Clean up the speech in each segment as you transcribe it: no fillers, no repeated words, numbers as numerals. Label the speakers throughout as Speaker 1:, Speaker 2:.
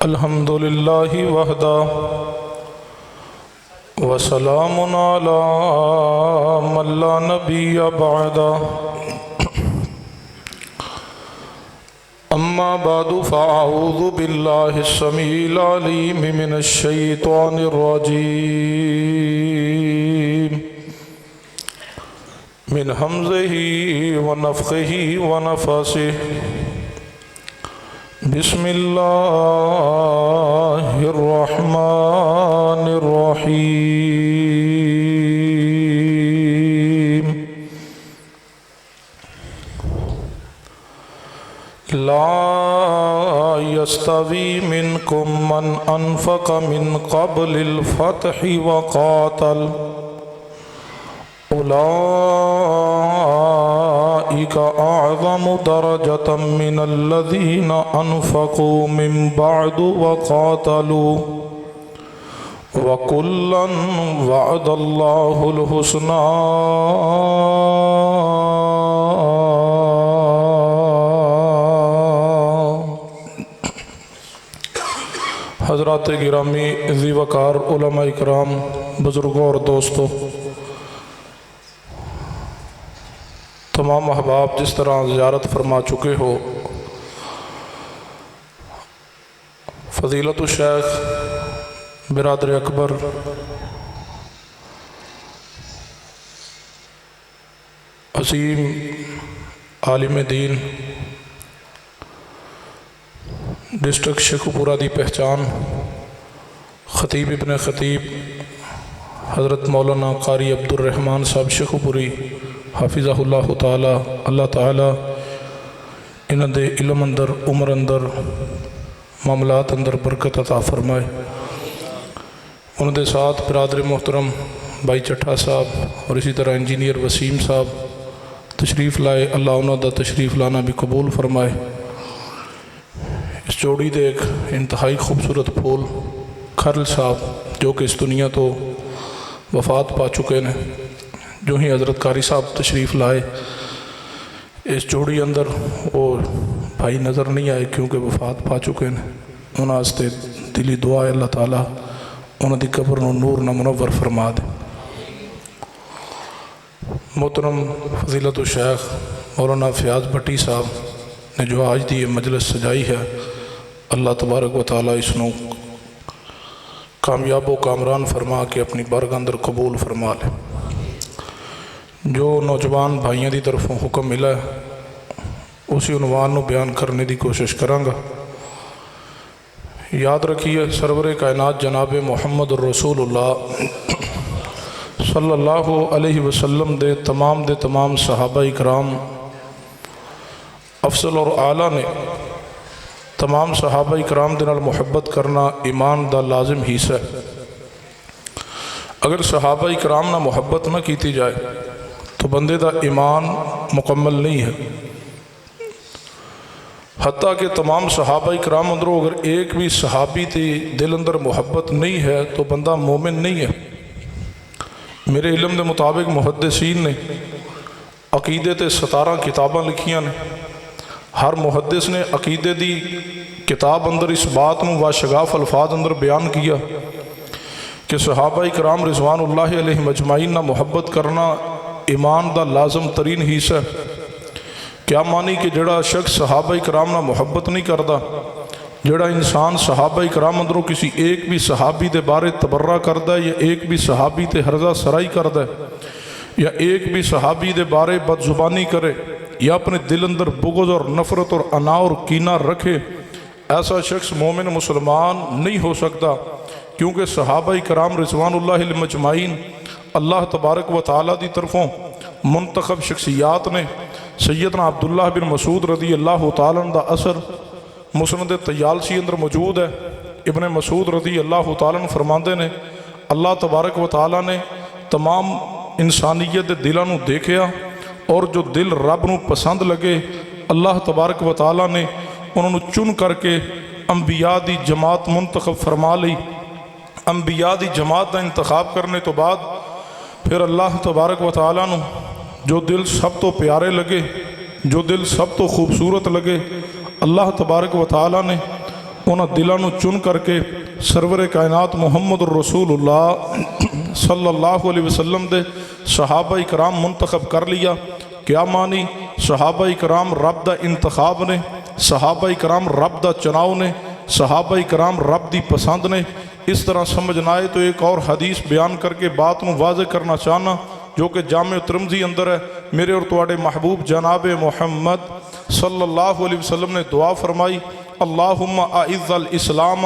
Speaker 1: الحمد للہ وحدہ وسلام علی من لا نبی بعدہ اما بعد فاعوذ باللہ السمیع العلیم من الشیطان الرجیم من حمزہ ونفخہ ونفثہ بسم اللہ الرحمن الرحیم لا يستوي منكم من انفق من قبل الفتح وقاتل أولئك أعظم درجة من الذين أنفقوا من بعد وقاتلوا وكلا وعد الله الحسنى حضرات گرامی ذی وقار علماء اکرام بزرگوں اور دوستوں، تمام احباب جس طرح زیارت فرما چکے ہو، فضیلت الشیخ برادر اکبر عظیم عالم دین ڈسٹرکٹ شیخوپورہ دی پہچان خطیب ابن خطیب حضرت مولانا قاری عبدالرحمن صاحب شیخوپوری حافظہ اللہ تعالی، اللہ تعالی انہاں دے علم اندر، عمر اندر، معاملات اندر برکت عطا فرمائے۔ انہاں دے ساتھ برادر محترم بھائی چٹھا صاحب اور اسی طرح انجینئر وسیم صاحب تشریف لائے، اللہ انہاں دا تشریف لانا بھی قبول فرمائے۔ اس جوڑی دے ایک انتہائی خوبصورت پھول کھرل صاحب جو کہ اس دنیا تو وفات پا چکے ہیں، جو ہی حضرت قاری صاحب تشریف لائے اس جوڑی اندر وہ بھائی نظر نہیں آئے کیونکہ وفات پا چکے ہیں۔ انہاں استے دلی دعا ہے اللہ تعالیٰ انہاں دی قبر نو نور نہ منور فرما دے۔ محترم فضیلت الشیخ مولانا فیاض بھٹی صاحب نے جو آج دی مجلس سجائی ہے، اللہ تبارک و تعالیٰ اس نو کامیاب و کامران فرما کے اپنی بارگاہ اندر قبول فرما لے۔ جو نوجوان بھائیوں دی طرفوں حکم ملا ہے اسی عنوان نو بیان کرنے دی کوشش کروں گا۔ یاد رکھیے سرور کائنات جناب محمد الرسول اللہ صلی اللہ علیہ وسلم دے تمام صحابہ اکرام افضل اور اعلیٰ نے تمام صحابہ اکرام دے نال محبت کرنا ایمان دا لازم حصہ ہے۔ اگر صحابہ اکرام نہ محبت نہ کیتی جائے تو بندے دا ایمان مکمل نہیں ہے۔ حتیٰ کہ تمام صحابہ اکرام اندروں اگر ایک بھی صحابی تے دل اندر محبت نہیں ہے تو بندہ مومن نہیں ہے۔ میرے علم دے مطابق محدثین نے عقیدے تے 17 کتاباں لکھیاں نے۔ ہر محدث نے عقیدے دی کتاب اندر اس بات نو واشگاف الفاظ اندر بیان کیا کہ صحابہ اکرام رضوان اللہ علیہ مجمعین نہ محبت کرنا ایمان دا لازم ترین حصہ ہے۔ کیا مانی کہ جڑا شخص صحابہ اکرام نہ محبت نہیں کردا، جڑا انسان صحابہ اکرام اندروں کسی ایک بھی صحابی دے بارے تبرہ کردا ہے یا ایک بھی صحابی تے ہرزہ سرائی کردا ہے یا ایک بھی صحابی دے بارے بد زبانی کرے یا اپنے دل اندر بغض اور نفرت اور انا اور کینہ رکھے، ایسا شخص مومن مسلمان نہیں ہو سکتا، کیونکہ صحابہ اکرام رضوان اللہ علیہ مجمعین اللہ تبارک و تعالیٰ دی طرفوں منتخب شخصیات نے۔ سیدنا عبداللہ بن مسعود رضی اللہ تعالیٰ دا اثر مسند طیالسی اندر موجود ہے۔ ابن مسعود رضی اللہ تعالیٰ فرماندے نے اللہ تبارک و تعالیٰ نے تمام انسانیت دے دلاں نو دیکھیا اور جو دل رب نو پسند لگے اللہ تبارک و تعالیٰ نے انہوں نے چن کر کے انبیاء دی جماعت منتخب فرما لی۔ انبیاء دی جماعت دا انتخاب کرنے تو بعد پھر اللہ تبارک و تعالیٰ نے جو دل سب تو پیارے لگے، جو دل سب تو خوبصورت لگے، اللہ تبارک و تعالیٰ نے انہاں دلاں نوں چن کر کے سرور کائنات محمد الرسول اللہ صلی اللہ علیہ وسلم دے صحابہ کرام منتخب کر لیا۔ کیا معنی؟ صحابہ کرام رب دا انتخاب نے، صحابہ کرام رب دا چناؤ نے، صحابہ کرام رب دی پسند نے۔ اس طرح سمجھنا ہے تو ایک اور حدیث بیان کر کے بات نو واضح کرنا چاہنا جو کہ جامع ترمذی اندر ہے۔ میرے اور تواڈے محبوب جناب محمد صلی اللہ علیہ وسلم نے دعا فرمائی، اللہم اعز الاسلام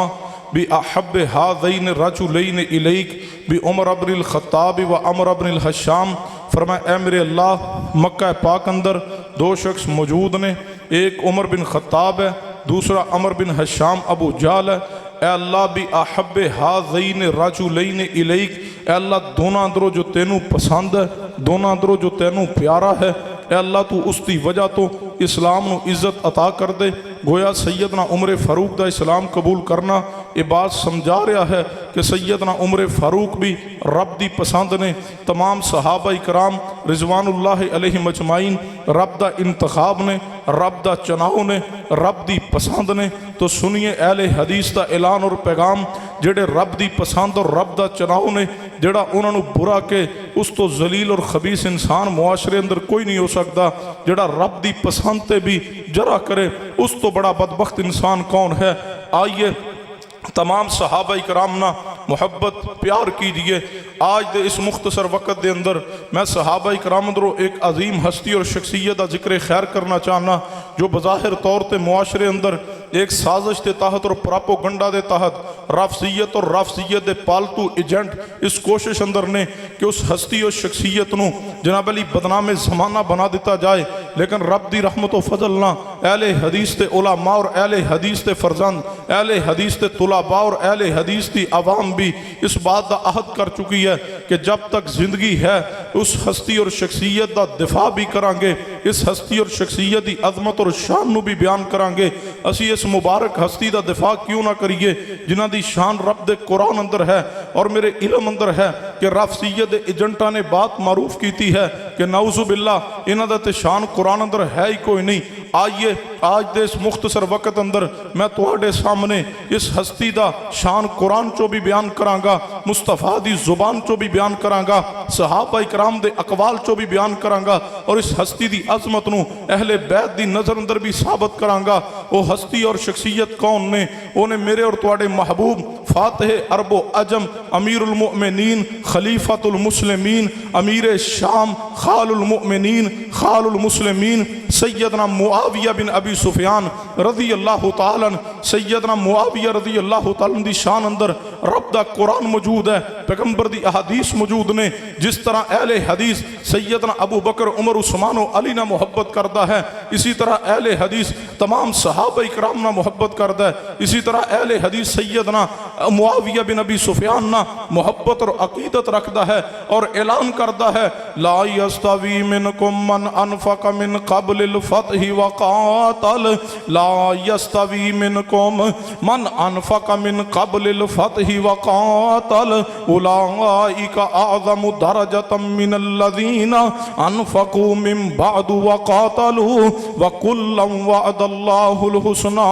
Speaker 1: بأحب هذین الرجلین الیک بعمر بن الخطاب و عمر بن الحشام۔ فرمایا اے میرے اللہ، مکہ پاک اندر دو شخص موجود نے، ایک عمر بن خطاب ہے، دوسرا عمر بن حشام ابو جہل ہے۔ اے اللہ بأحب هذین الرجلین الیک، اے اللہ دونوں اندروں جو تینوں پسند ہے، دونوں اندروں جو تینوں پیارا ہے، اے اللہ تو اس دی وجہ تو اسلام نو عزت عطا کر دے۔ گویا سیدنا عمر فاروق دا اسلام قبول کرنا یہ بات سمجھا رہا ہے کہ سیدنا عمر فاروق بھی رب دی پسند نے، تمام صحابہ کرام رضوان اللہ علیہ مجمعین رب دا انتخاب نے، رب دا چناؤ نے، رب دی پسند نے۔ تو سنیے اہل حدیث دا اعلان اور پیغام، جڑے رب دی پسند اور رب دا چناؤ نے، جڑا انہوں نے برا کے اس تو ذلیل اور خبیث انسان معاشرے اندر کوئی نہیں ہو سکتا۔ جڑا رب دی پسند تے بھی جرا کرے اس تو بڑا بدبخت انسان کون ہے؟ آئیے تمام صحابہ کرام نا محبت پیار کیجئے۔ آج دے اس مختصر وقت دے اندر میں صحابہ کرام اندروں ایک عظیم ہستی اور شخصیت دا ذکر خیر کرنا چاہنا جو بظاہر طور تے معاشرے اندر ایک سازش دے تحت اور پراپوگنڈا دے تحت رافضیت اور رافضیت دے پالتو ایجنٹ اس کوشش اندر نے کہ اس ہستی اور شخصیت نو جناب علی بدنام زمانہ بنا دیتا جائے، لیکن رب دی رحمت و فضل نہ اہل حدیث تے علماء اور اہل حدیث تے فرزند، اہل حدیث تے طلباء اور اہل حدیث دی عوام بھی اس بات دا عہد کر چکی ہے کہ جب تک زندگی ہے اس ہستی اور شخصیت دا دفاع بھی کرانگے، اس ہستی اور شخصیت دی عظمت اور شان نو بھی بیان کرانگے۔ اسی اس مبارک ہستی دا دفاع کیوں نہ کریے جنہ دی شان رب دے قرآن اندر ہے اور میرے علم اندر ہے کہ رافضیت دے ایجنٹاں نے بات معروف کیتی ہے کہ نعوذ باللہ انہاں دا تے شان قرآن اندر ہے ہی کوئی نہیں۔ آئیے آج دے اس مختصر وقت اندر میں تواڈے سامنے اس ہستی دا شان قرآن چو بھی بیان کرانگا، مصطفیٰ دی زبان چو بھی بیان کرانگا، صحابہ اکرام دے اقوال چو بھی بیان کرانگا، اور اس ہستی دی عظمت نو اہل بیت دی نظر اندر بھی ثابت کرانگا۔ وہ ہستی اور شخصیت کون نے؟ انہیں میرے اور تواڈے محبوب فاتح عرب و عجم، امیر المؤمنین، خلیفۃ المسلمین، امیر شام، خال المؤمنین، خال المسلمین، سیدنا معاویہ بن ابی سفیان رضی اللہ تعالیٰ عنہ، سیدنا معاویہ رضی اللہ تعالیٰ عنہ دی شان اندر رب دا قرآن موجود ہے، پیغمبر دی احادیث موجود نے۔ جس طرح اہل حدیث سیدنا ابو بکر، عمر، عثمان و علی نہ محبت کرتا ہے، اسی طرح اہل حدیث تمام صحابہ اکرام نہ محبت کرتا ہے، اسی طرح اہل حدیث سیدنا معاویہ بن ابی سفیان نہ محبت اور عقیدت رکھتا ہے اور اعلان کرتا ہے لا یستوی منکم من انفق من قبل الفتح وقاتل، لا یستوی منکم من انفق من قبل الفتح وقاتل اولئک اعظم درجة من الذین انفقوا من بعد وقاتلوا وکلا وعد اللہ الحسنى۔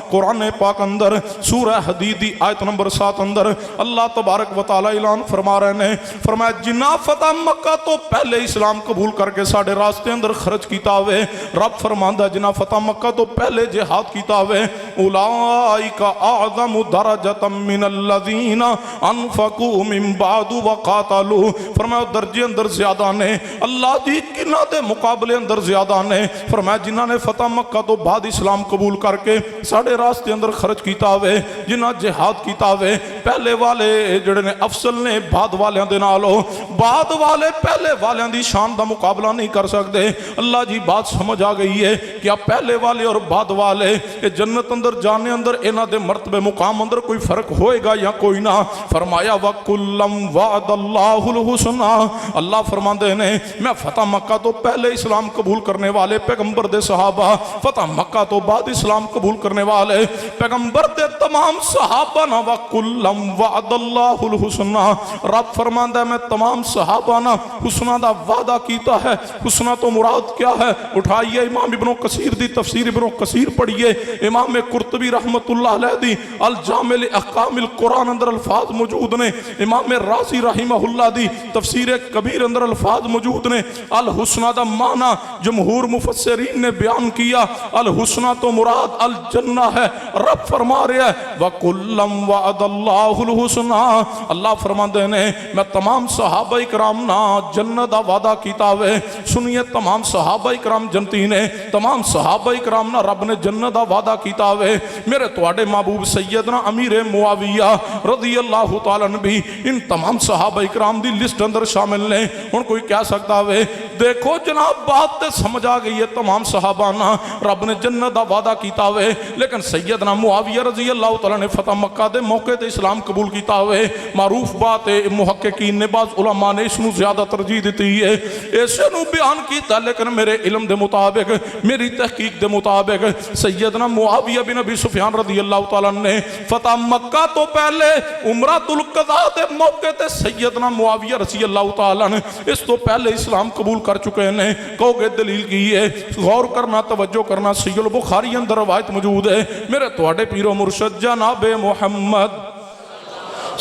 Speaker 1: قرآن پاک اندر سورہ حدید دی آیت نمبر 7 اندر اللہ تبارک و تعالی اعلان فرما رہے ہیں، فرمایا جنہ فتح مکہ تو پہلے اسلام قبول کر کے ساڑھے راستے اندر خرچ کیتا ہوئے، رب فرماندہ جنہ فتح مکہ تو پہلے جہاد کیتا ہوئے، اولئک اعظم درجۃ من الذین انفقوا من بعد وقاتلوا، فرمایا درجے اندر زیادہ نے، اللہ دی کنہ دے مقابلے اندر زیادہ نے، فرمایا جنہ نے فتح مکہ تو بعد اسلام قبول کر کے ساڑھے راستے اندر خرچ کیتا ہوئے، جنہ جہاد کیتا ہوئے، پہلے والے جڑے نے افضل نے بعد والیاں دے نالو، بعد والے پہلے والیاں دی شان دا مقابلہ نہیں کر سکتے۔ اللہ جی بات سمجھ آ گئی ہے کہ آپ پہلے والے اور بعد والے جنت اندر اندر جانے اندر انہاں دے مرتبے مقام اندر کوئی فرق ہوئے گا یا کوئی نہ؟ فرمایا وَكُلًّا وَعَدَ اللَّهُ الْحُسْنَى، اللہ فرماندے نے میں فتح مکہ تو پہلے اسلام قبول کرنے والے پیغمبر دے صحابہ، فتح مکہ تو بعد اسلام قبول کرنے والے پیغمبر دے تمام صحابہ نا وَكُلًّا وَعَدَ اللَّهُ الْحُسْنَى، رب فرماندہ میں تمام صحابہ نا حسنہ دا وعدہ کیتا ہے۔ حسنہ تو مراد کیا ہے؟ اٹھائیے امام ابن کثیر دی تفسیر ابن کثیر پڑھیے، امام قرطبی رحمت اللہ علیہ دی الجامع احکام القرآن اندر الفاظ موجود نے، امام رازی رحمہ اللہ دی تفسیر کبیر اندر الفاظ موجود نے۔ الحسنہ دا معنی جمہور مفسرین نے بیان کیا، الحسنہ تو مراد الجنہ ہے۔ رب فرما رہا ہے وَكُلًّا وَعَدَ اللَّهُ الْحُسْنَى، اللہ فرماندے نے میں تمام صحابہ اکرام نا جنت دا وعدہ کیتا ہوئے۔ سنیے تمام صحابہ اکرام جنتی نے، تمام صحابہ اکرام نا رب نے جنت دا وعدہ کیتا ہوئے۔ میرے تواڈے محبوب سیدنا امیر معاویہ رضی اللہ تعالیٰ عنہ بھی ان تمام صحابہ اکرام دی لسٹ اندر شامل نے۔ ان کوئی کہہ سکتا ہوئے دیکھو جناب بات تے سمجھ آ گئی ہے، تمام صحابہ نا رب نے جنت دا وعدہ کیتا ہوئے، لیکن سیدنا معاویہ رضی اللہ تعالیٰ نے فتح مکہ دے موقع تے اسلام قبول کیتا ہوئے۔ معروف بات ہے، محققین نے بعض علماء نے اس نو زیادہ ترجیح دیتی ہے، ایسے نو بیان کیتا، لیکن میرے علم دے مطابق، میری تحقیق دے مطابق سیدنا معاویہ بن ابی سفیان رضی اللہ تعالیٰ نے فتح مکہ تو پہلے عمرۃ القضاء دے موقع تے سیدنا معاویہ رضی اللہ تعالیٰ نے اس تو پہلے اسلام قبول کر چکے ہیں۔ کہو گے دلیل کی ہے؟ غور کرنا، توجہ کرنا، صحیح البخاری اندر روایت موجود ہے، میرے تواڈے پیر و مرشد جناب محمد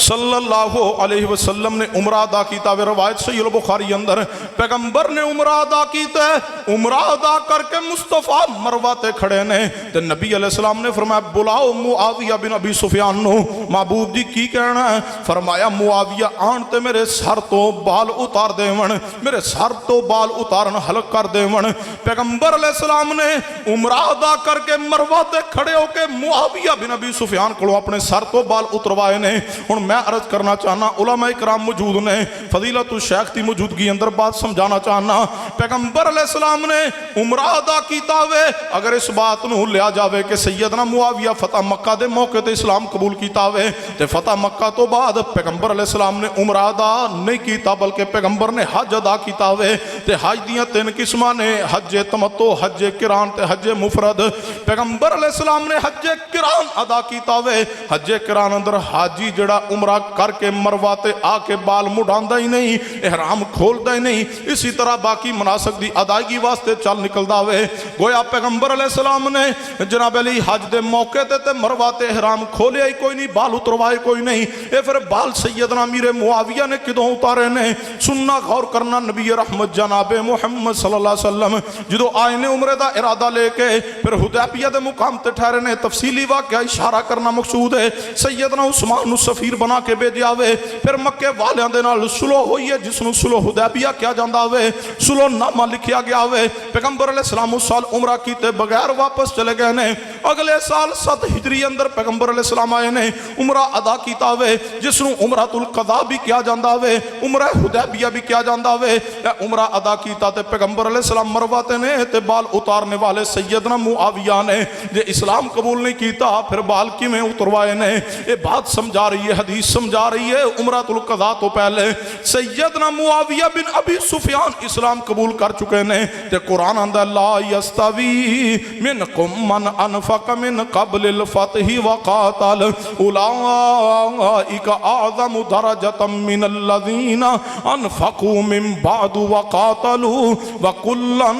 Speaker 1: صلی اللہ علیہ وسلم نے عمرہ ادا کیتا ہے۔ روایت صحیح البخاری اندر پیغمبر نے عمرہ ادا کیتا ہے، عمرہ ادا کر کے مصطفیٰ مروہ تے کھڑے نے تے نبی علیہ السلام نے فرمایا بلاؤ معاویہ بن ابی سفیان نو۔ محبوب جی کی کہنا ہے؟ فرمایا معاویہ آن تے میرے سر تو بال اتار دے ون، میرے سر تو بال اتارن حلق کر دے ون۔ پیغمبر علیہ السلام نے عمرہ ادا کر کے مروہ تے کھڑے ہو کے معاویہ بن ابی سفیان کو اپنے سر تو بال اتروائے نے۔ میں عرض کرنا چاہنا، علماء اکرام موجود نے، فضیلت الشیخ کی موجودگی اندر بات سمجھانا چاہنا، پیغمبر علیہ السلام نے عمرہ ادا کیتا ہوئے اگر اس بات نو لیا جاوے کہ سیدنا معاویہ فتح مکہ دے موقع تے اسلام قبول کیتا ہوئے تے فتح مکہ تو بعد پیغمبر علیہ السلام نے عمرہ ادا نہیں کیتا بلکہ پیغمبر نے حج ادا کیتا ہوئے تے حج دیاں تین قسماں نے، حج تمتع، حج قران تے حج مفرد۔ پیغمبر علیہ السلام نے حج قران ادا کیتا ہوئے، حج قران اندر حاجی جڑا عمرہ کر کے مروہ تے آ کے بال مڈاندا ہی نہیں، احرام کھولدا ہی نہیں، اسی طرح باقی مناسک دی ادائیگی واسطے چل نکلدا ہوئے۔ گویا پیغمبر علیہ السلام نے جناب علی حج دے موقع تے مروہ تے احرام کھولیا ہی کوئی نہیں، بال اتروائے کوئی نہیں۔ اے پھر بال سیدنا امیر معاویہ نے کدوں اتارے نے؟ سننا غور کرنا، نبی رحمت جناب محمد صلی اللہ علیہ وسلم جدو آئے نے عمرے دا ارادہ لے کے پھر حدیبیہ دے مقام تے ٹھہرے نے، تفصیلی واقعہ اشارہ کرنا مقصود ہے۔ سیدنا عثمان نو سفیر بنا کے بھیجیا ہوئے، پھر مکے والیاں دے نال صلح ہوئی ہے جس نو صلح حدیبیہ کیا جاندا ہوئے، صلح نامہ لکھیا گیا ہوئے۔ پیغمبر علیہ السلام اس سال عمرہ کیتے بغیر واپس چلے گئے نے، اگلے سال 7 ہجری اندر پیغمبر علیہ السلام آئے نے، عمرہ ادا کیتا ہوئے جس نو عمرۃ القضاء بھی کیا جاندا ہوئے، عمرہ حدیبیہ بھی کیا جاندا ہوئے۔ عمرہ ادا کیتا تے پیغمبر علیہ السلام مروہ تے نے تے بال اتارنے والے سیدنا معاویہ نے جے اسلام قبول نہیں کیتا پھر بال کیویں اتروائے نے؟ یہ بات سمجھا رہی ہے، حدیث سمجھا رہی ہے۔ عمرۃ القضاء تو پہلے سیدنا معاویہ بن ابی سفیان اسلام قبول کر چکے نے تے قرآن اندر لا یستوی منکم من انفق من قبل الفتح وقاتل اولئک اعظم درجۃ من الذین انفقوا من بعد وقاتلوا وکلا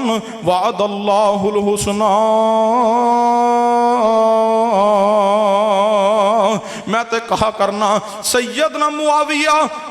Speaker 1: وعد اللہ الحسنى۔ میں تے کہا کرنا سیدنا معاویہ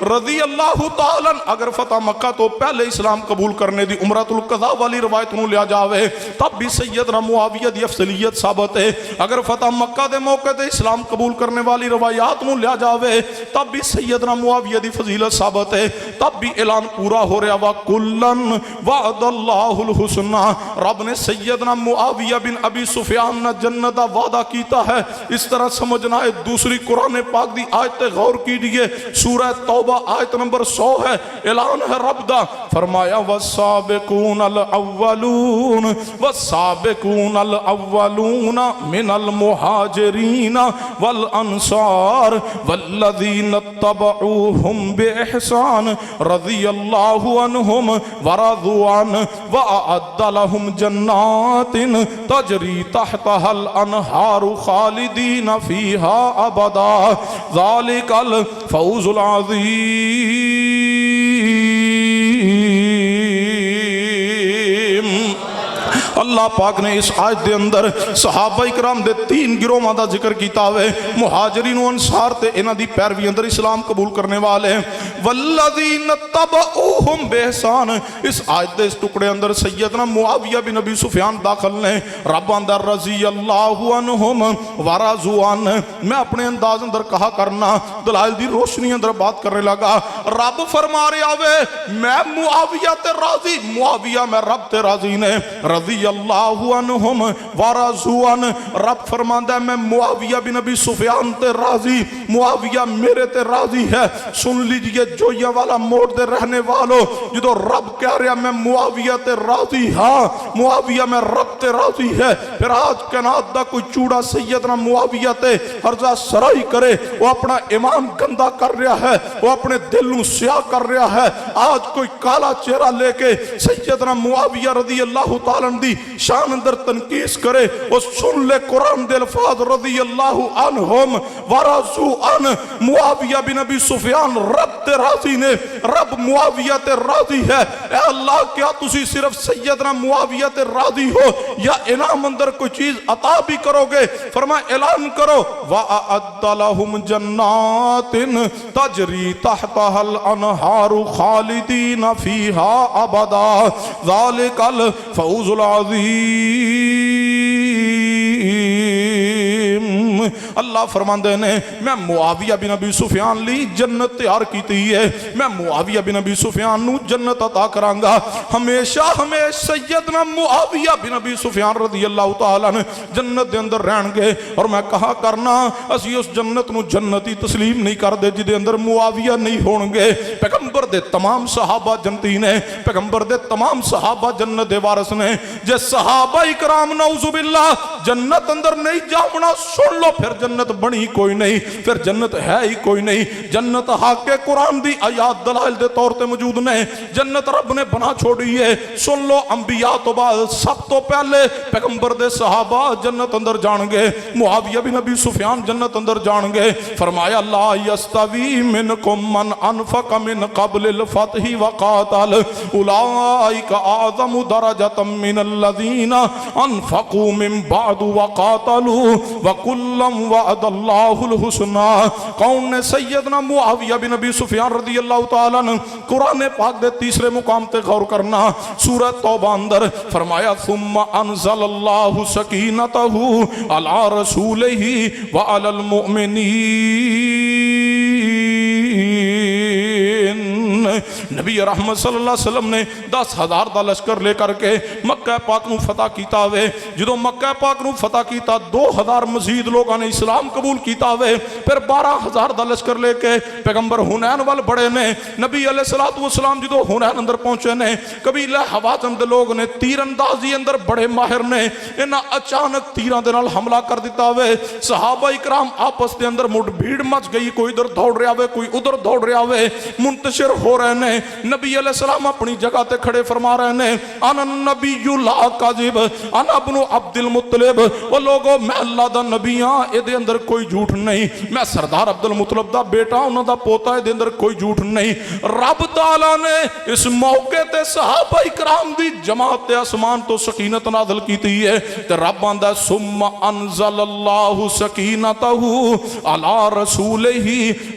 Speaker 1: رضی اللہ تعالیٰ اگر فتح مکہ تو پہلے اسلام قبول کرنے دی عمرۃ القضاء والی روایت نو لیا جاوے تب بھی سیدنا معاویہ دی افضلیت ثابت ہے، اگر فتح مکہ دے موقع تے اسلام قبول کرنے والی روایات نو لیا جاوے تب بھی سیدنا معاویہ دی فضیلت ثابت ہے، تب بھی اعلان پورا ہو رہا وَكُلًّا وَعَدَ اللَّهُ الْحُسْنَى، رب نے سیدنا معاویہ بن ابی سفیان جنت دا وعدہ کیتا ہے۔ اس طرح سمجھنا ہے۔ دوسری قرآن پاک دی آیت غور کیجئے، سورہ توبہ آیت نمبر 100 ہے، اعلان ہے رب دا فرمایا والسابقون الاولون والسابقون الاولون من المہاجرین والانصار والذین اتبعوہم بإحسان رضی اللہ عنہم ورضوا عنہ وأعد لهم جنات تجری تحتها الانہار خالدین فیہا ابدا ذالک الفوز العظیم۔ اللہ پاک نے اس آیت دے اندر صحابہ اکرام دے تین گروہاں دا ذکر کیتا ہوئے، مہاجرین و انصار تے انہاں دی پیروی اندر اسلام قبول کرنے والے، والذین تبعوہم بإحسان۔ اس آیت دے اس ٹکڑے اندر سیدنا معاویہ بن ابی سفیان داخل نے، رب اندر رضی اللہ عنہم ورضوا عنہ۔ میں اپنے انداز اندر کہا کرنا، دلائل دی روشنی اندر بات کرنے لگا، رب فرما رہے آوے میں معاویہ تے راضی، معاویہ میں رب تے راضی نے، رضی اللہ عنہم ورضوا عنہ۔ رب فرماندا ہے میں معاویہ بن ابی سفیان تے راضی، معاویہ میرے تے راضی ہے۔ سن لیجئے جویا والا موڑ دے رہنے والوں، جدو رب کہہ رہا میں معاویہ تے راضی ہاں، معاویہ میں رب تے راضی ہے، پھر آج کائنات دا کوئی چوڑا سیدنا معاویہ تے عرضہ سرائی کرے، وہ اپنا ایمان گندہ کر رہا ہے، وہ اپنے دل نو سیاہ کر رہا ہے۔ آج کوئی کالا چہرہ لے کے سیدنا معاویہ رضی اللہ تعالیٰ دی شان اندر تنقیس کرے، وہ سن لے قرآن دے الفاظ رضی اللہ عنہم ورضوا عنہ۔ معاویہ بن ابی سفیان رب تے راضی نے، رب معاویہ تے راضی ہے۔ اے اللہ کیا تسی صرف سیدنا معاویہ تے راضی ہو یا انعام اندر کوئی چیز عطا بھی کرو گے؟ فرمایا اعلان کرو وَأَعَدَّ لَهُمْ جَنَّاتٍ تَجْرِي تَحْتَهَا الْأَنْهَارُ خَالِدِينَ فِيهَا أَبَدًا ذَلِكَ الْفَوْزُ العظیم۔ اللہ فرماندے نے میں معاویہ بن ابی سفیان لی جنت تیار کیتی ہے، میں معاویہ بن ابی سفیان نو جنت عطا کرانگا۔ ہمیشہ سیدنا معاویہ بن ابی سفیان رضی اللہ تعالیٰ نے جنت دے اندر رہن گے، اور میں کہا کرنا اسی اس جنت نو جنتی تسلیم نہیں کر دے جدے اندر معاویہ نہیں ہونگے۔ پیغمبر دے تمام صحابہ جنتی نے، پیغمبر دے تمام صحابہ جنت دے وارث نے۔ جے صحابہ اکرام نعوذ باللہ جنت اندر نہیں جاؤنا سن لو، پھر جنت بنی کوئی نہیں، پھر جنت ہے ہی کوئی نہیں۔ جنت حق قرآن دی آیات دلائل دے طور تے موجود نے، جنت رب نے بنا چھوڑی ہے۔ سن لو انبیاء تو بعد سب تو پہلے پیغمبر دے صحابہ جنت اندر جان گے، معاویہ بن ابی سفیان جنت اندر جان گے۔ فرمایا لا یستوی منکم من انفق من قبل الفتح وقاتل اولئک اعظم درجۃ من الذین انفقوا من بعد وقاتلوا وکلا وعد اللہ الحسنی۔ کون نے؟ سیدنا معاویہ بن ابی سفیان رضی اللہ تعالیٰ عنہ۔ قرآن پاک دے تیسرے مقام تے غور کرنا، سورہ توبہ اندر فرمایا ثم انزل اللہ سکینتہ علی رسولہ وعلی المؤمنین۔ نبی رحمت صلی اللہ علیہ وسلم نے 10,000 دا لشکر لے کر کے مکہ پاک نو فتح کیتا ہوئے۔ جدو مکہ پاک نو فتح کیتا 2,000 مزید لوگوں نے اسلام قبول کیتا ہوئے، پھر 12,000 دا لشکر لے کے پیغمبر حنین وال بڑے نے۔ نبی علیہ السلام جدو حنین اندر پہنچے نے، قبیلہ حوازن دے لوگ نے تیر اندازی اندر بڑے ماہر نے، انہاں اچانک تیران دے نال حملہ کر دیتا ہوئے۔ صحابہ اکرام آپس دے اندر مٹ بھیڑ مچ گئی، کوئی ادھر دوڑ رہا ہوئے کوئی ادھر دوڑ رہا ہوئے، منتشر ہو رہے ہیں۔ نبی علیہ السلام اپنی جگہ تے کھڑے فرما رہے ہیں انا النبی لا کاذب انا ابن عبد المطلب، وہ لوگوں میں اللہ دا نبی ہاں، اے دے اندر کوئی جھوٹ نہیں، میں سردار عبد المطلب دا بیٹا انہاں دا پوتا، اے دے اندر کوئی جھوٹ نہیں۔ رب تعالیٰ نے اس موقع تے صحابہ اکرام دی جماعت آسمان تو سکینت نازل کیتی ہے، تے رب آندا ثم انزل اللہ سکینتہ علی رسولہ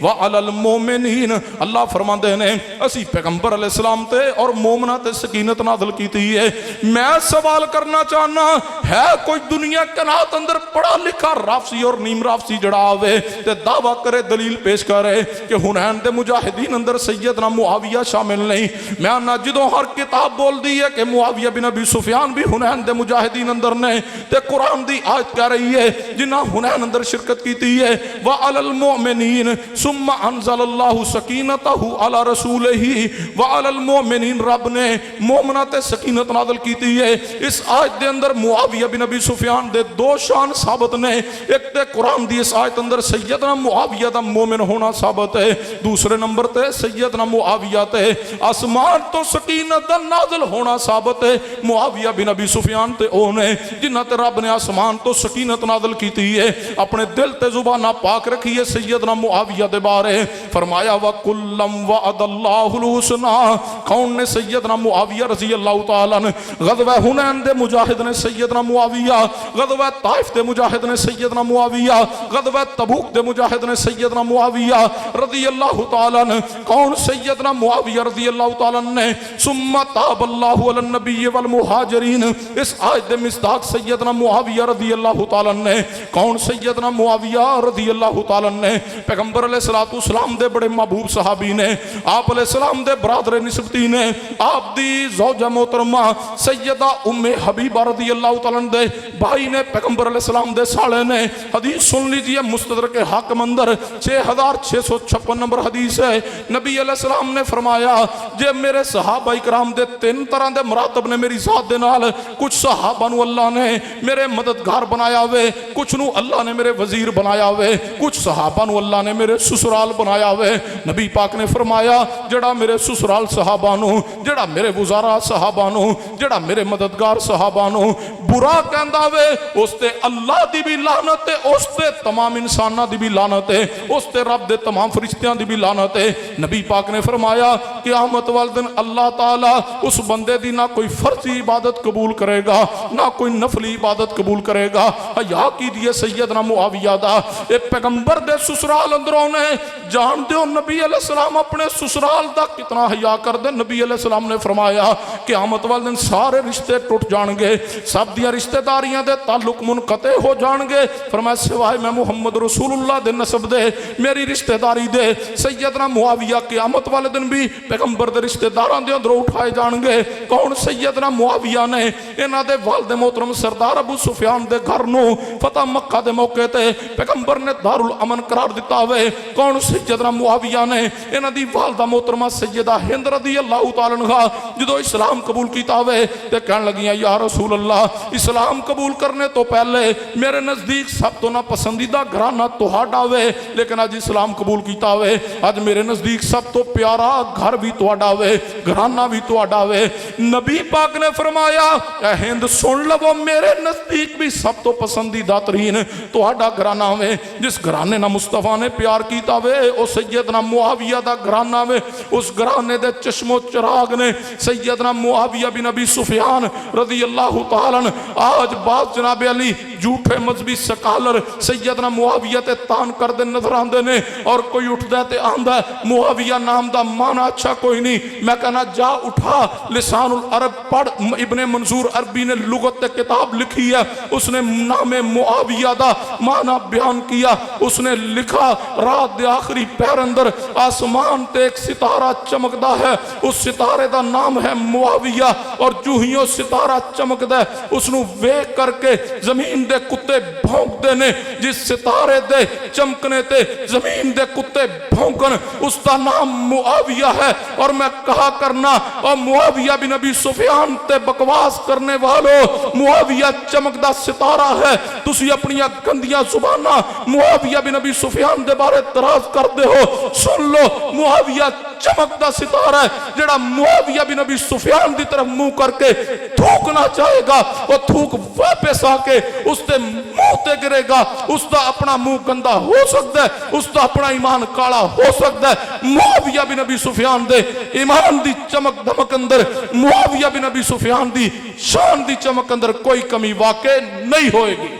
Speaker 1: وعلی المؤمنین۔ اللہ فرماندے نے اسی پیغمبر علیہ السلام تے اور مومنہ تے سکینت نازل کیتی ہے۔ میں سوال کرنا چاہنا ہے کوئی دنیا کائنات اندر پڑھا لکھا رافسی اور نیم رافسی جڑا آوے تے دعویٰ کرے دلیل پیش کرے کہ حنین دے مجاہدین اندر سیدنا معاویہ شامل نہیں؟ میں آنا جدوں ہر کتاب بول دی ہے کہ معاویہ بن ابی سفیان بھی حنین دے مجاہدین اندر نے، تے قرآن دی آیت کہہ رہی ہے جنہاں حنین اندر شرکت کیتی ہے وَعَلَى الْمُؤْمِنِينَ ثُمَّ أَنزَلَ اللَّهُ سَكِينَتَهُ عَلَى رَسُولِهِ رسولہ وعلی المؤمنین رب نے مومنہ تے سکینت نازل کیتی ہے۔ اس آیت دے اندر معاویہ بن ابی سفیان دے دو شان ثابت نے، ایک تے قرآن دی اس آیت اندر سیدنا معاویہ دا مومن ہونا ثابت ہے، دوسرے نمبر تے سیدنا معاویہ تے آسمان تو سکینت دا نازل ہونا ثابت ہے۔ معاویہ بن ابی سفیان تے اونے جنہ تے رب نے آسمان تو سکینت نازل کیتی ہے، اپنے دل تے زبانہ پاک رکھی ہے سیدنا معاویہ دے بارے، فرمایا وَكُلًّا وَعَدَ اللَّهُ الْحُسْنَى۔ کون نے؟ سیدنا معاویہ رضی اللہ تعالیٰ عنہ۔ غزوہ حنین دے مجاہد نے سیدنا معاویہ، غزوہ طائف دے مجاہد نے سیدنا معاویہ، غزوہ تبوک دے مجاہد نے سیدنا معاویہ رضی اللہ تعالیٰ عنہ۔ کون؟ سیدنا معاویہ رضی اللہ تعالیٰ عنہ نے ثم تاب اللہ علی النبی والمہاجرین، اس آیت دے مصداق سیدنا معاویہ رضی اللہ تعالیٰ عنہ نے۔ کون؟ سیدنا معاویہ رضی اللہ تعالیٰ عنہ نے پیغمبر علیہ السلام دے بڑے محبوب صحابی نے، آپ علیہ السلام دے برادر نسبتی نے، آپ دی زوجہ محترمہ سیدہ ام حبیبہ رضی اللہ تعالیٰ عنہ دے بھائی نے پیغمبر علیہ السلام دے سالے نے۔ حدیث سن لیجئے، مستدرک حاکم اندر 6656 نمبر حدیث ہے۔ نبی علیہ السلام نے فرمایا جے میرے صحابہ اکرام دے تین طرح دے مراتب نے میری ذات دے نال، کچھ صحابہ نو اللہ نے میرے مددگار بنایا ہوئے، کچھ نو اللہ نے میرے وزیر بنایا ہوئے، کچھ صحابہ نو اللہ نے میرے سسرال بنایا ہوئے۔ نبی پاک نے فرمایا جڑا میرے سسرال صحابہ نو، جڑا میرے وزراء صحابہ نو، جڑا میرے مددگار صحابہ نو برا کہندا ہوئے، اس تے اللہ دی بھی لعنت ہے، اس تے تمام انسانہ دی بھی لعنت ہے، اس تے رب دے تمام فرشتیاں دی بھی لعنت ہے۔ نبی پاک نے فرمایا قیامت والے دن اللہ تعالی اس بندے دی نہ کوئی فرضی عبادت قبول کرے گا، نہ کوئی نفلی عبادت قبول کرے گا۔ حیا کی دیے سیدنا معاویہ دا، اے پیغمبر دے سسرال اندروں نے جان دیو نبی علیہ السلام اپنے سسرال دا کتنا حیا کر دے۔ نبی علیہ السلام نے فرمایا قیامت والے دن سارے رشتے ٹوٹ جان گے، سب دیا رشتہ داریاں دے تعلق منقطع ہو جان گے، فرمایا سوائے میں محمد رسول اللہ دے نسب دے، میری رشتہ داری دے۔ سیدنا معاویہ قیامت والے دن بھی پیغمبر دے رشتہ داران دے اندروں اٹھائے جان گے۔ کون؟ سیدنا معاویہ نے انہاں دے والد محترم سردار ابو سفیان دے گھر نو فتح مکہ دے موقع تے پیغمبر نے دار الامن قرار دیتا ہوئے۔ کون؟ سیدنا معاویہ نے انہاں دی والدہ محترمہ سیدہ ہند رضی اللہ تعالیٰ عنہ جدو اسلام قبول کیتا ہوئے تے کہنے لگیاں یا رسول اللہ اسلام قبول کرنے تو پہلے میرے نزدیک سب تو نہ پسندیدہ گھرانہ تہاڈا ہوئے، لیکن آج اسلام قبول کیتا ہوئے آج میرے نزدیک سب تو پیارا گھر بھی تہاڈا ہوئے، گھرانہ بھی تہاڈا ہوئے۔ نبی پاک نے فرمایا اے ہند سن لو، میرے نزدیک بھی سب تو پسندیدہ ترین تہاڈا گھرانہ ہوئے، جس گھرانے نہ مصطفیٰ نے پیار کیتا ہوئے او سیدنا معاویہ دا گھرانہ ہوئے۔ اس گھرانے دے چشم و چراغ نے سیدنا معاویہ بن ابی سفیان رضی اللہ تعالیٰ عنہ۔ آج بعض جناب علی جھوٹے مذہبی سکالر سیدنا معاویہ تے تان کر دے نظر آندے نے، اور کوئی اٹھ دے تے آندہ معاویہ نام دا معنی اچھا کوئی نہیں۔ میں کہنا جا اٹھا لسان العرب پڑھ، ابن منظور عربی نے لغت تے کتاب لکھی ہے، اس نے نام معاویہ دا معنی بیان کیا۔ اس نے لکھا رات دے آخری پہر اندر آسمان تے ایک ستارہ چمکدا ہے، اس ستارے دا نام ہے معاویہ، اور جو ہی وہ ستارہ چمکدا ہے اس نو ویکھ کر کے زمین دے کتے بھونک دے نے، جس ستارے دے چمکنے تے زمین دے کتے بھونکن اس دا نام معاویہ ہے۔ اور میں کہا کرنا اور معاویہ بن ابی سفیان تے بکواس کرنے والو، معاویہ چمکدا ستارہ ہے، تسی اپنی گندیاں زباناں معاویہ بن ابی سفیان دے بارے اعتراض کر دے ہو۔ سن لو، معاویہ چمکدا ستارہ ہے، جڑا معاویہ بن ابی سفیان دی طرف منہ کر کے تھوکنا چاہے گا، وہ تھوک واپس آ کے اس دے منہ تے گرے گا۔ اس دا اپنا منہ گندا ہو سکتا ہے، اس دا اپنا ایمان کالا ہو سکتا ہے۔ معاویہ بن ابی سفیان دے ایمان دی چمک دمک اندر، معاویہ بن ابی سفیان دی شان دی چمک اندر کوئی کمی واقع نہیں ہوئے گی۔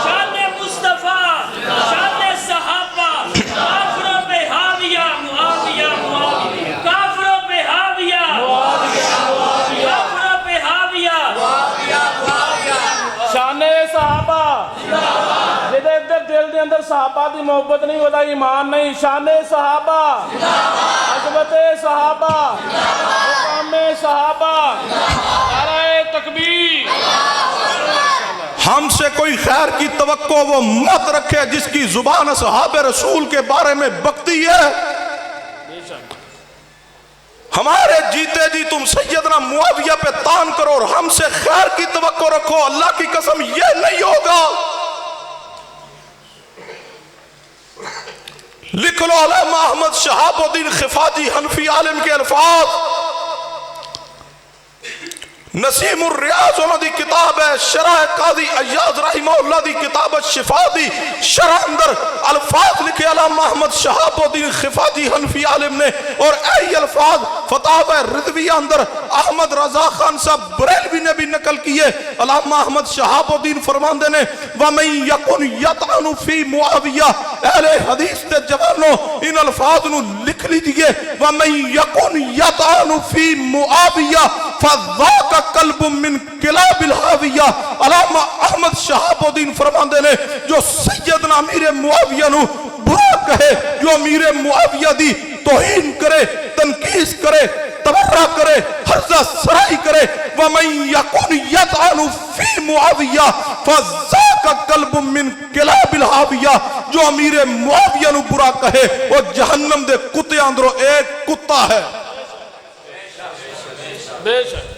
Speaker 2: شان مصطفیٰ، شان صحابہ، کافروں پہ حاویہ معاویہ، کافروں پہ حاویہ، کافروں پہ حاویہ،
Speaker 3: شان صحابہ جدے دل دے اندر صحابہ دی محبت نہیں ہوتا ایمان نہیں۔ شان صحابہ، عظمت صحابہ، مقام صحابہ، نعرہ تکبیر۔
Speaker 1: ہم سے کوئی خیر کی توقع وہ مت رکھے جس کی زبان اصحاب رسول کے بارے میں بکتی ہے۔ ہمارے جیتے جی تم سیدنا معاویہ پہ تان کرو اور ہم سے خیر کی توقع رکھو، اللہ کی قسم یہ نہیں ہوگا۔ لکھ لو علامہ احمد شہاب الدین خفاجی حنفی عالم کے الفاظ، نسیم الریاض انہوں دی کتاب ہے، شرح قاضی عیاض رحمہ اللہ دی کتاب شفا دی شرح اندر الفاظ لکھے علامہ احمد شہاب الدین خفاجی حنفی عالم نے، اور ای الفاظ فتاوی رضویہ اندر احمد رضا خان صاحب بریلوی نے بھی نقل کیے۔ علامہ احمد شہاب الدین فرماندے نے وَمَن يَكُنْ يَطْعَنُ فِي مُعَاوِيَةَ، اہل حدیث تے جوانوں ان الفاظ نو لکھ لیجئے، وَمَن يَكُنْ يَطْعَنُ فِي مُعَاوِيَةَ فَذَاكَ قلب من کلاب الحاویہ۔ علامہ احمد شہاب الدین فرماندے نے جو سیدنا امیر معاویہ نو برا کہے، جو امیر معاویہ دی توہین کرے، تنقیص کرے، تبرہ کرے، حرزہ سرائی کرے، وَمَن يَكُنْ يَطْعَنُ فِي مُعَاوِيَةَ فَذَاكَ قَلْبٌ مِّن كِلَابِ الْحَاوِيَةِ، جو امیر معاویہ نو برا کہے وہ جہنم دے کتے اندروں ایک کتا ہے۔
Speaker 3: بے شک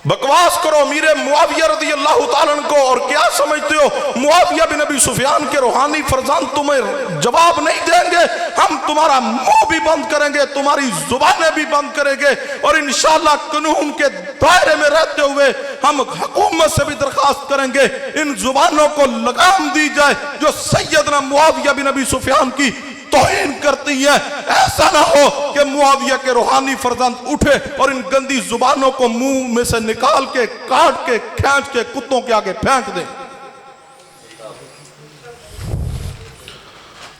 Speaker 1: بکواس کرو امیر معاویہ رضی اللہ تعالیٰ عنہ کو، اور کیا سمجھتے ہو معاویہ بن ابی سفیان کے روحانی فرزند تمہیں جواب نہیں دیں گے؟ ہم تمہارا منہ بھی بند کریں گے، تمہاری زبانیں بھی بند کریں گے، اور انشاءاللہ قانون کے دائرے میں رہتے ہوئے ہم حکومت سے بھی درخواست کریں گے ان زبانوں کو لگام دی جائے جو سیدنا معاویہ بن ابی سفیان کی توہین کرتی ہیں۔ ایسا نہ ہو کہ معاویہ کے روحانی فرزند اٹھے اور ان گندی زبانوں کو منہ میں سے نکال کے کاٹ کے کھینچ کے کتوں کے آگے پھینک دیں۔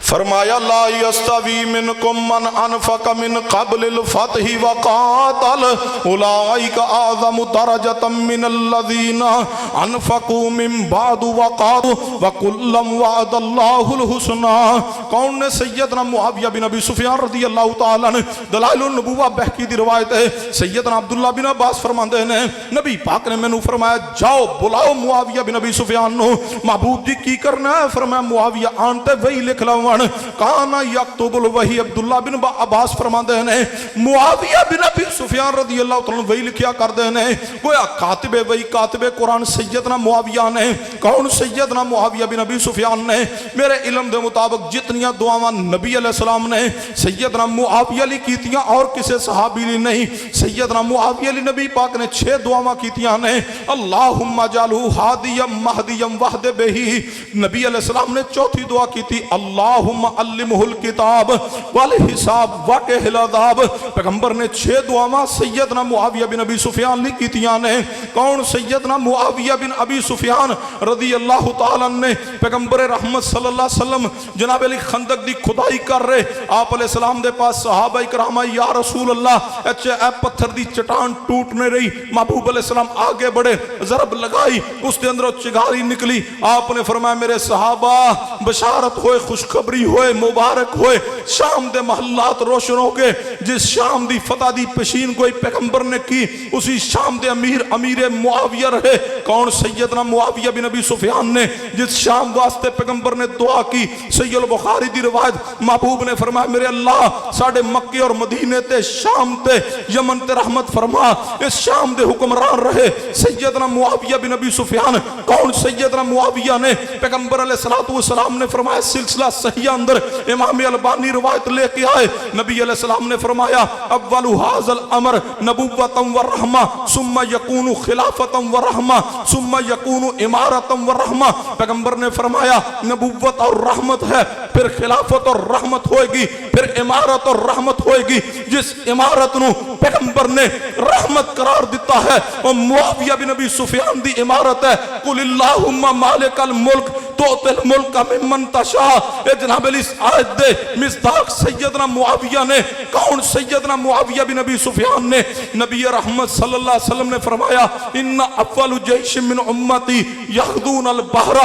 Speaker 1: فرمایا لا یستوی منکم من انفق من قبل الفتح وقاتل اولئک اعظم درجۃ من الذین انفقوا من بعد وقاتلوا وکلا وعد اللہ الحسنی۔ کون نے؟ سیدنا معاویہ بن ابی سفیان رضی اللہ تعالیٰ عنہ۔ دلائل النبوہ بہقی دی روایت ہے، سیدنا عبداللہ بن عباس فرماندے نے نبی پاک نے میں نو فرمایا جاؤ بلاؤ معاویہ بن ابی سفیان نو۔ محبوب جی کی کرنا ہے؟ فرمایا معاویہ آنتے وہی لکھ لون کانا یکتب الوحی۔ عبداللہ بن عباس فرماندے ہیں معاویہ بن ابی سفیان رضی اللہ تعالیٰ وہی لکھیا کر دے ہیں، گویا کاتب وہی کاتب قرآن سیدنا معاویہ نے۔ کون؟ سیدنا معاویہ بن ابی سفیان نے۔ میرے علم دے مطابق جتنیاں دعاواں نبی علیہ السلام نے سیدنا معاویہ لی کیتیاں اور کسے صحابی لی نہیں۔ سیدنا معاویہ لی نبی پاک نے 6 دعاواں کیتیاں نے، اللہم جعلہ ہادیا مہدیا وحد بہی۔ نبی علیہ السلام نے 4تھی دعا کی تھی اللہم علمہ الکتاب والحساب وقہ العذاب۔ پیغمبر نے 6 دعاواں سیدنا معاویہ بن ابی سفیان لی کیتیاں نے۔ کون؟ سیدنا معاویہ بن ابی سفیان رضی اللہ تعالیٰ نے پیغمبر رحمت صلی اللہ علیہ وسلم جناب علی خندق دی کھدائی کر رہے، آپ علیہ السلام دے پاس صحابہ کرام آئے، یا رسول اللہ اے پتھر دی چٹان ٹوٹنے رہی۔ محبوب علیہ السلام آگے بڑھے، ضرب لگائی، اس دے اندر چگاری نکلی۔ آپ نے فرمایا میرے صحابہ بشارت ہوئے، خوشخبری ہوئے، مبارک ہوئے، شام دے محلات روشن ہو گئے۔ جس شام دی فتح دی پشین کوئی پیغمبر نے کی اسی شام دے امیر معاویہ رہے۔ کون؟ سیدنا معاویہ بن ابی سفیان نے۔ جس شام واسطے پیغمبر نے دعا کی، صحیح البخاری دی روایت، محبوب نے فرمایا میرے اللہ ساڑھے مکے اور مدینے تے شام تے یمن تے رحمت فرما، اس شام دے حکمران رہے سیدنا معاویہ بن ابی سفیان۔ کون؟ سیدنا معاویہ نے۔ پیغمبر علیہ السلام نے فرمایا سلسلہ صحیح اندر امام البانی روایت لے کے آئے، نبی علیہ السلام نے فرمایا اول ھذا الامر نبوۃ و رحمہ ثم یکون خلافۃ و رحمہ ثم یکون امارۃ و رحمہ۔ پیغمبر نے فرمایا نبوت اور رحمت ہے، پھر خلافت اور رحمت ہوئے گی، پھر امارت اور رحمت ہوئے گی۔ جس امارت نو پیغمبر نے رحمت قرار دیتا ہے وہ معاویہ بن ابی سفیان دی امارت ہے۔ قل اللہم مالک الملک تؤتی الملک ممن تشاء۔ اے جناب علی اس آیت دے مصداق سیدنا معاویہ نے۔ کون؟ سیدنا معاویہ بن ابی سفیان نے۔ نبی رحمت صلی اللہ علیہ وسلم نے فرمایا ان اول جیش من امتی یغدون البحر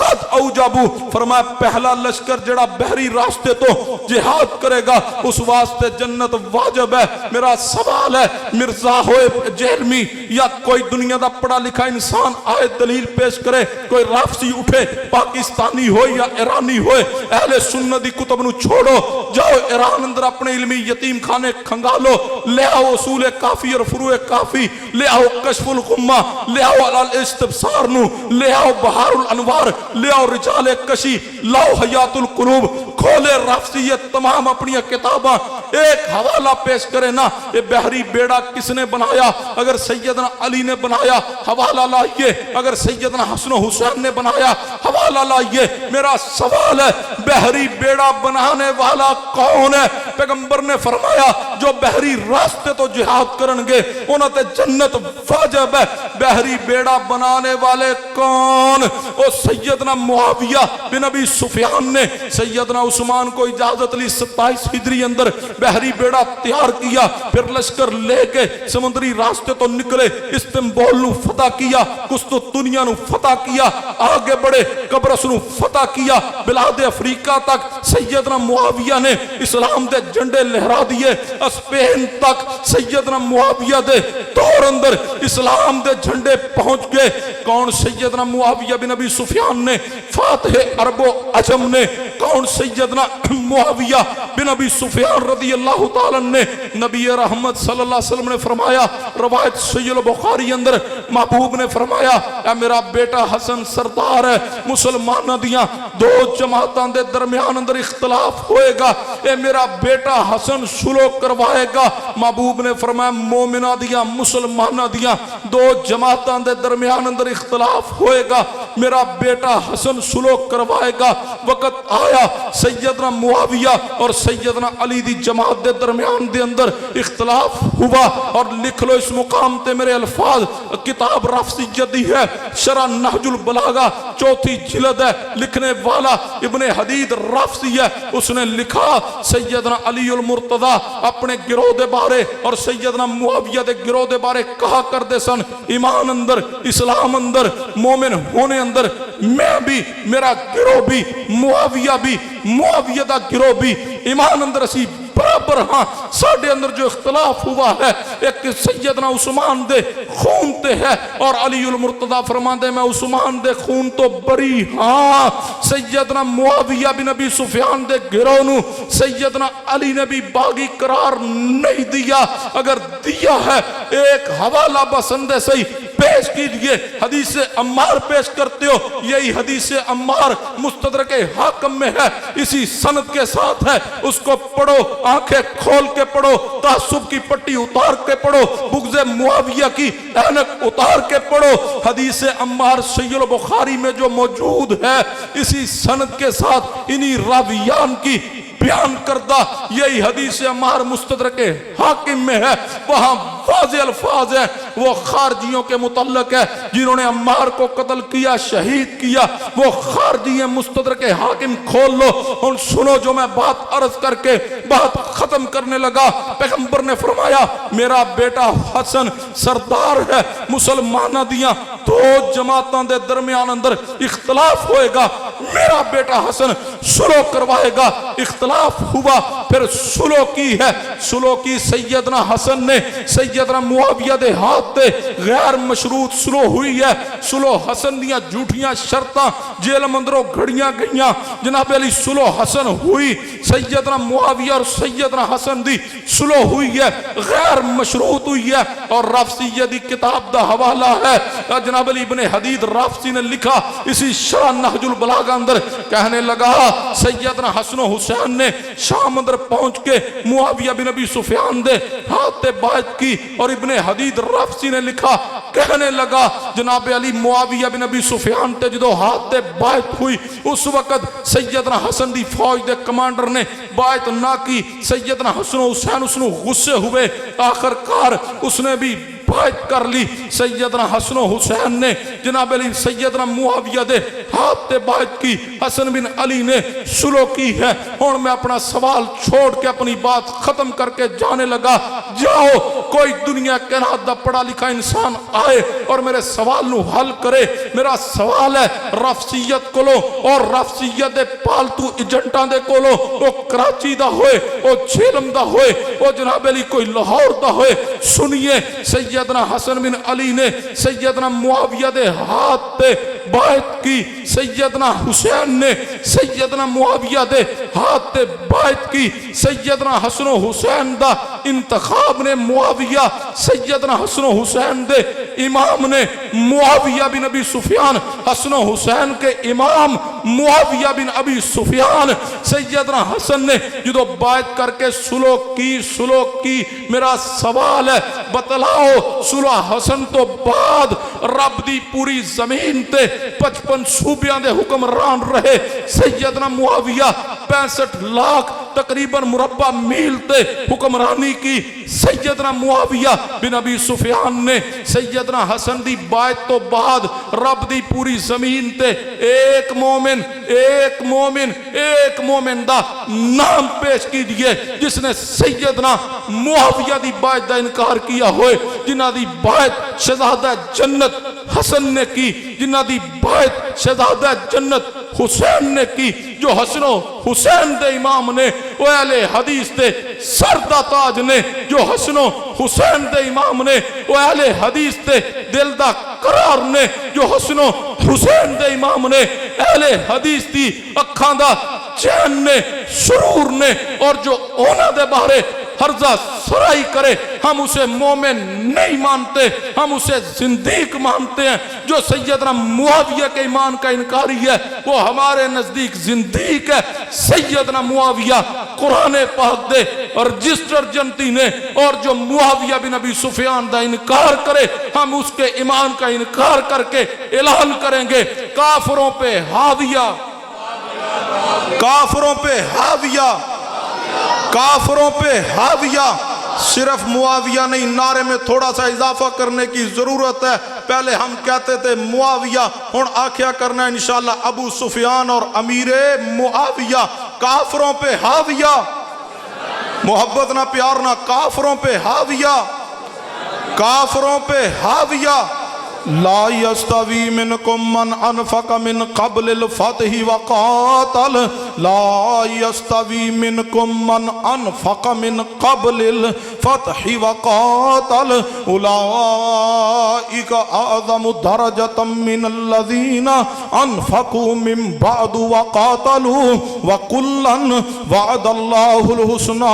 Speaker 4: قد اوجبو فرمایا پہلا لشکر جڑا بحری راستے تو جہاد کرے گا اس واسطے جنت واجب ہے. میرا سوال ہے مرزا ہوئے جہلمی یا کوئی دنیا دا پڑھا لکھا انسان آئے دلیل پیش کرے, کوئی رافضی اٹھے پاکستانی ہوئے یا ایرانی ہوئے, اہل سنت دی کتب نو چھوڑو, جاؤ ایران اندر اپنے علمی یتیم خانے کھنگالو, لے آؤ اصول کافی اور فروع کافی, لے آؤ کشف الغمہ, لے آؤ الاستبصار نو, لے آؤ بہار الانوار, لے آؤ رجال کشی, لاؤ حیات القلوب, کھولے رافضیت تمام اپنی کتاباں, ایک حوالہ پیش کرے نا یہ بحری بیڑا کس نے بنایا, اگر سیدنا علی نے بنایا حوالہ لائیے, اگر سیدنا حسن و حسین نے بنایا حوالہ لائیے. میرا سوال ہے بحری بیڑا بنانے والا کون ہے؟ پیغمبر نے فرمایا جو بحری راستے تو جہاد کرنگے انہوں تے جنت واجب ہے. بحری بیڑا بنانے والے کون؟ او سیدنا معاویہ بن ابی سفیان نے سیدنا عثمان کو اجازت لی 27 ہجری اندر بحری بیڑا تیار کیا, پھر لشکر لے کے سمندری راستے تو نکلے, استنبول نو فتح کیا, قسطنطنیہ نو فتح کیا, آگے بڑھے قبرص نو فتح کیا, بلاد افریقہ تک سیدنا معاویہ نے اسلام دے جھنڈے لہرا دیے, اسپین تک سیدنا معاویہ دے دور اندر اسلام دے جھنڈے پہنچ گئے. کون؟ سیدنا معاویہ بن ابی سفیان نے, فاتح عرب و عجم نے. کون؟ سیدنا معاویہ بن ابی سفیان رضی اللہ تعالیٰ نے. نبی رحمت صلی اللہ علیہ وسلم نے فرمایا, روایت صحیح البخاری اندر محبوب نے فرمایا اے میرا بیٹا حسن سردار ہے, مسلمانہ دیاں دو جماعتاں دے درمیان اندر اختلاف ہوئے گا, اے میرا بیٹا حسن سلوک کروائے گا. محبوب نے فرمایا مومنہ دیاں مسلمانہ دیاں دو جماعتاں دے درمیان اندر اختلاف ہوئے گا, میرا بیٹا حسن سلوک کروائے گا. وقت آیا سیدنا معاویہ اور سیدنا علی دی جماعت دے درمیان دے اندر اختلاف ہوا, اور لکھ لو اس مقام تے میرے الفاظ, کتاب رافضیت دی ہے, شرح نہج البلاغہ 4 جلد ہے, لکھنے والا ابن حدید رافضی ہے. اس نے لکھا سیدنا علی المرتضی اپنے گروہ دے بارے اور سیدنا معاویہ دے گروہ دے بارے کہا کر دے سن, ایمان اندر, اسلام اندر, مومن ہونے اندر میں بھی, میرا گروہ بھی, معاویہ بھی, معاویہ دا گروہ بھی, ایمان اندر اسی برابر. ہاں ساڑھے اندر جو اختلاف ہوا ہے ایک سیدنا عثمان دے خون تے ہے اور علی المرتضی فرما دے میں عثمان دے خون تو بری ہاں. سیدنا معاویہ بن ابی سفیان دے گروہ نو سیدنا علی نے بھی باغی قرار نہیں دیا, اگر دیا ہے ایک حوالہ بسندے سے پیش کیجئے. حدیث عمار پیش کرتے ہو, یہی حدیث عمار مستدرک حاکم میں ہے, اسی سند کے ساتھ ہے, اس کو پڑھو, آنکھیں کھول کے پڑھو, تعصب کی پٹی اتار کے پڑھو, بغض معاویہ کی اینک اتار کے پڑھو. حدیث عمار صحیح البخاری میں جو موجود ہے اسی سند کے ساتھ انہی راویان کی بیان کردہ یہی حدیث عمار مستدرک حاکم میں ہے, وہاں واضح الفاظ ہیں, وہ خارجیوں کے متعلق ہے جنہوں نے عمار کو قتل کیا, شہید کیا, وہ خارجی ہیں. مستدرک حاکم کھول لو اور سنو جو میں بات عرض کر کے بات ختم کرنے لگا. پیغمبر نے فرمایا میرا بیٹا حسن سردار ہے, مسلمانہ دیاں دو جماعتاں دے درمیان اندر اختلاف ہوئے گا, میرا بیٹا حسن سلو کروائے گا. اختلاف ہوا, پھر سلو کی ہے, سلو کی سیدنا حسن نے سیدنا معاویہ دے ہاتھ تے غیر مشروط سلو ہوئی ہے. سلو حسن دیاں جھوٹیاں شرطاں جیل مندروں گھڑیاں گئیاں, جناب علی سلو حسن ہوئی, سیدنا معاویہ اور سیدنا حسن دی سلو ہوئی ہے, غیر مشروط ہوئی ہے. اور رافضیہ دی کتاب دا حوالہ ہے, جناب علی ابن حدید رافضی نے لکھا اسی شرح نہج البلاغہ اندر, کہنے لگا سیدنا حسن و حسین نے شام اندر پہنچ کے معاویہ بن ابی سفیان دے ہاتھ بیعت کی, اور ابن حدید رافضی نے لکھا کہنے لگا جناب علی معاویہ بن ابی سفیان تے جدو ہاتھ بیعت ہوئی اس وقت سیدنا حسن دی فوج دے کمانڈر نے بیعت نہ کی. سیدنا حسن و حسین اس نے غصے ہوئے, آخر کار اس نے بھی بیعت کر لی سیدنا حسن و حسین نے جناب علی سیدنا معاویہ دے ہاتھ تے بیعت کی حسن بن علی نے سلو کی ہے اور میں اپنا سوال چھوڑ کے اپنی بات ختم کر کے جانے لگا جاؤ کوئی دنیا کے نات دا پڑھا لکھا انسان آئے اور میرے سوال نو حل کرے میرا سوال ہے رفسیت کو لو اور رفسیت دے پالتو ایجنٹاں دے کو لو وہ کراچی دا ہوئے وہ جھیلم دا ہوئے وہ جناب علی کوئی لاہور دا ہوئے سنیے سیدنا حسن بن علی نے سیدنا معاویہ دے ہاتھ تے بیعت کی سیدنا حسین نے سیدنا معاویہ دے ہاتھ تے بیعت کی سیدنا حسن و حسین دا انتخاب نے معاویہ سیدنا حسن و حسین دے امام نے معاویہ بن ابی سفیان حسن و حسین کے امام معاویہ بن ابی سفیان سیدنا حسن نے جدو بیعت کر کے سلوک کی میرا سوال ہے بتلاؤ صلح حسن تو بعد رب دی پوری زمین تے 55 صوبیاں دے حکمران رہے سیدنا معاویہ 65 لاکھ تقریباً مربع میل تے حکمرانی کی سیدنا معاویہ بن ابی سفیان نے سیدنا حسن دی بیعت تو بعد رب دی پوری زمین تے ایک مومن دا نام پیش کی دیئے جس نے سیدنا معاویہ دی بیعت دا انکار کیا ہوئے جنہ دی بیعت شہزادہ جنت حسن نے کی جنہ دی بیعت شہزادہ جنت حسین نے کی جو حسن و حسین دے امام نے وہ اہل حدیث دے سردہ تاج نے جو حسن و حسین دے امام نے وہ اہل حدیث دے دل دا قرار نے جو حسن و حسین دے امام نے اہل حدیث دی اکھاں دا چین نے سرور نے اور جو اونا دے بارے حرزہ سرائی کرے ہم اسے مومن نہیں مانتے ہم اسے زندیق مانتے ہیں جو سیدنا معاویہ کے ایمان کا انکاری ہے وہ ہمارے نزدیک زندیق ہے سیدنا معاویہ قرآن پاک دے اور رجسٹر جنتی نے اور جو معاویہ بن ابی سفیان دا انکار کرے ہم اس کے ایمان کا انکار کر کے اعلان کریں گے کافروں پہ حاویہ
Speaker 5: کافروں پہ حاویہ کافروں پہ حاویہ صرف معاویہ نہیں نعرے میں تھوڑا سا اضافہ کرنے کی ضرورت ہے پہلے ہم کہتے تھے معاویہ ہن آکھیا کرنا ہے انشاءاللہ ابو سفیان اور امیر معاویہ کافروں پہ حاویہ محبت نہ پیار نہ کافروں پہ حاویہ کافروں پہ حاویہ لا يستوي منكم من انفق من قبل الفتح وقاتل لا يستوي منكم من انفق من قبل الفتح وقاتل اولئك اعظم درجة من الذين انفقوا من بعد وقاتلوا وكلا وعد الله الحسنى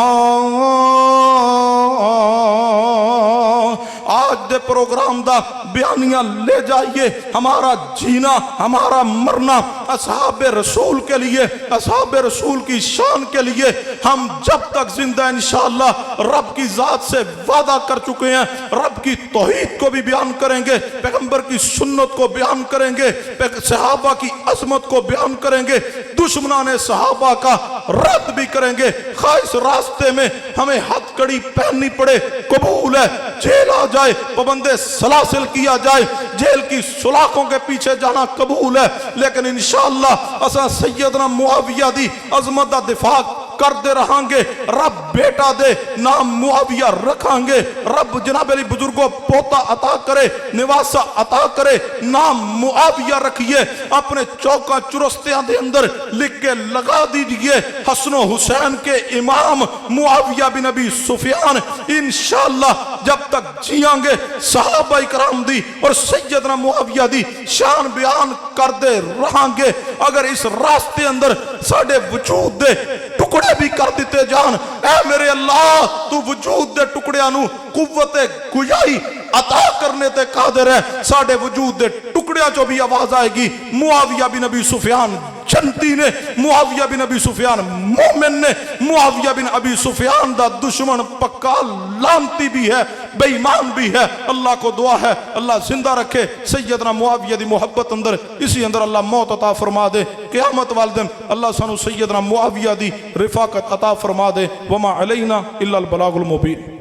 Speaker 5: آج دے پروگرام دا بیانیہ لے جائیے ہمارا جینا ہمارا مرنا اصحاب رسول کے لیے اصحاب رسول کی شان کے لیے ہم جب تک زندہ انشاءاللہ رب کی ذات سے وعدہ کر چکے ہیں رب کی توحید کو بھی بیان کریں گے پیغمبر کی سنت کو بیان کریں گے صحابہ کی عظمت کو بیان کریں گے دشمنان صحابہ کا رد بھی کریں گے خواہ اس راستے میں ہمیں ہتھ کڑی پہننی پڑے قبول ہے جیل آ جائے پابند سلاسل کیا جائے جیل کی سلاخوں کے پیچھے جانا قبول ہے لیکن انشاءاللہ اساں سیدنا معاویہ دی عظمت دا دفاع کرتے رہاں گے رب بیٹا دے نام معاویہ رکھاں گے رب جناب علی بزرگوں پوتا عطا کرے نواسا عطا کرے نام معاویہ رکھیے اپنے چوکا چرستیاں دے اندر لکھ کے لگا دیجئے حسن و حسین کے امام معاویہ بن ابی سفیان انشاءاللہ جب تک جیاں گے صحابہ کرام دی اور سیدنا معاویہ دی شان بیان کرتے رہاں گے اگر اس راستے اندر ساڑھے وجود دے ٹکڑے بھی کر دیتے جان اے میرے اللہ تو وجود دے ٹکڑیاں نو قوت گویائی عطا کرنے تے قادر ہے ساڑھے وجود دے ٹکڑیاں جو بھی آواز آئے گی معاویہ بن ابی سفیان جنتی نے معاویہ بن ابی سفیان مومن نے معاویہ بن ابی سفیان دا دشمن پکا لانتی بھی ہے بے ایمان بھی ہے اللہ کو دعا ہے اللہ زندہ رکھے سیدنا معاویہ دی محبت اندر اسی اندر اللہ موت عطا فرما دے قیامت والدن اللہ سانو سیدنا معاویہ دی رفاقت عطا فرما دے وما علینا الا البلاغ المبین